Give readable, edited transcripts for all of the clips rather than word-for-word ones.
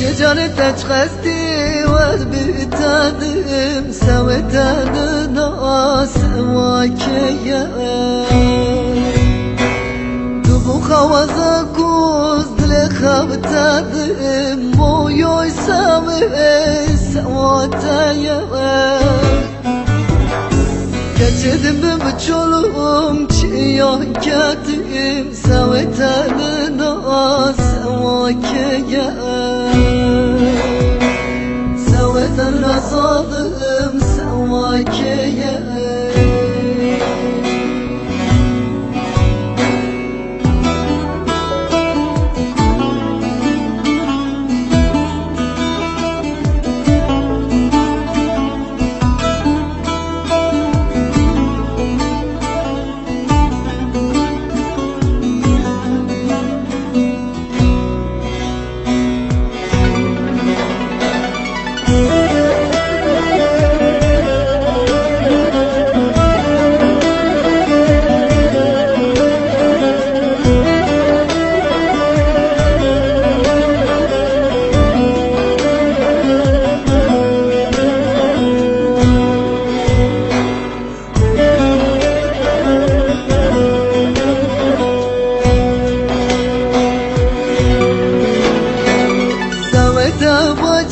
جانت قصدي وبتادم سويتان ناس واكيا تبو خوازكوز دل خبتادم مو يساوي سواتايا Geçedim bçolum çiyan ketim Sevetenin asevakeye Seveten razalım sevakeye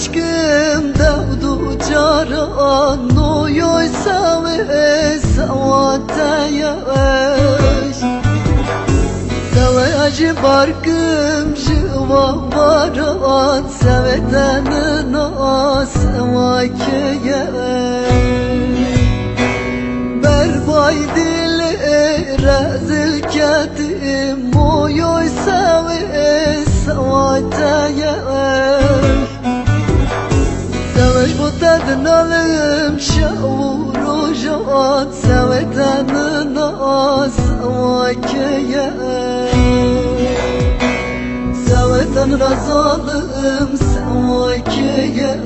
Aşkım davdu caran Noyoysa ve savatayış Seve acı barkım Jıva varan Sevetenin asevakeye Berbay dili rezil ketim Moyoysa ve savatayış Seveş bu tadınalım şavuru jat Sevetenin asevakeye Seveten razalım sevakeye